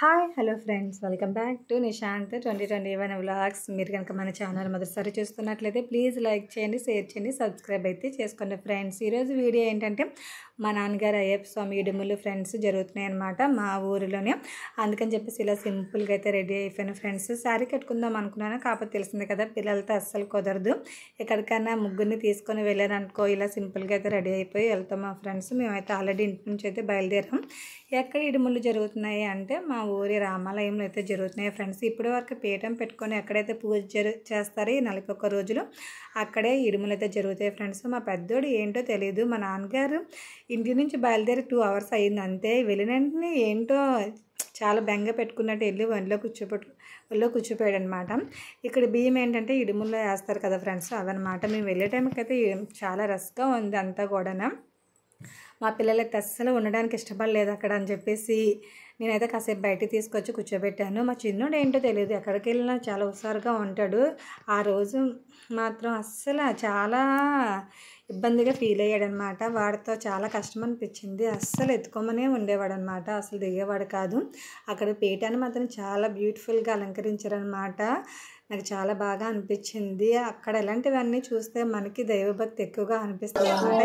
Hi hello friends, welcome back to Nishant 2021 vlogs. మీరు కనుక మన ఛానల్ మొదటిసారి చూస్తున్నట్లయితే ప్లీజ్ లైక్ చేయండి, షేర్ చేయండి, సబ్స్క్రైబ్ అయితే చేసుకోండి ఫ్రెండ్స్. ఈరోజు వీడియో ఏంటంటే మా నాన్నగారు అయ్యప్ప స్వామి ఇడుములు ఫ్రెండ్స్ జరుగుతున్నాయి అన్నమాట మా ఊరిలోనే. అందుకని చెప్పేసి ఇలా సింపుల్గా అయితే రెడీ అయిపోయాను ఫ్రెండ్స్. శారీ కట్టుకుందాం అనుకున్నాను, కాకపోతే తెలిసిందే కదా పిల్లలతో అస్సలు కుదరదు. ఎక్కడికైనా ముగ్గురిని తీసుకొని వెళ్ళాను అనుకో, ఇలా సింపుల్గా అయితే రెడీ అయిపోయి వెళ్తాం మా ఫ్రెండ్స్. మేమైతే ఆల్రెడీ ఇంటి నుంచి అయితే బయలుదేరాం. ఎక్కడ ఇడుములు జరుగుతున్నాయి అంటే మా ఊరి రామాలయంలో అయితే జరుగుతున్నాయి ఫ్రెండ్స్. ఇప్పటి వరకు పీఠం పెట్టుకొని ఎక్కడైతే పూజ చేస్తారో ఈ 41 రోజులు అక్కడే ఇడుములు అయితే జరుగుతాయి ఫ్రెండ్స్. మా పెద్దోడు ఏంటో తెలియదు, మా నాన్నగారు ఇంటి నుంచి బయలుదేరి 2 hours అయ్యింది అంతే. వెళ్ళిన వెంటనే ఏంటో చాలా బెంగ పెట్టుకున్నట్టు వెళ్ళి ఒళ్ళో కూర్చోపోయాడు అనమాట. ఇక్కడ బియ్యం ఏంటంటే ఇడుముల్లో వేస్తారు కదా ఫ్రెండ్స్, అవన్నమాట. మేము వెళ్ళే టైంకి అయితే చాలా రష్గా ఉంది అంతా కూడా. మా పిల్లలైతే అస్సలు ఉండడానికి ఇష్టపడలేదు అక్కడ అని చెప్పేసి నేనైతే కాసేపు బయటికి తీసుకొచ్చి కూర్చోబెట్టాను. మా చిన్నోడు ఏంటో తెలియదు, ఎక్కడికి వెళ్ళినా చాలా హుషారుగా ఉంటాడు. ఆ రోజు మాత్రం అస్సలు చాలా ఇబ్బందిగా ఫీల్ అయ్యాడనమాట. వాడితో చాలా కష్టం అనిపించింది. అస్సలు ఎత్తుకోమనే ఉండేవాడు అనమాట, అసలు దిగేవాడు కాదు. అక్కడ పీఠాన్ని మాత్రం చాలా బ్యూటిఫుల్గా అలంకరించారనమాట. నాకు చాలా బాగా అనిపించింది. అక్కడ ఇలాంటివన్నీ చూస్తే మనకి దైవభక్తి ఎక్కువగా అనిపిస్తుంది అనమాట.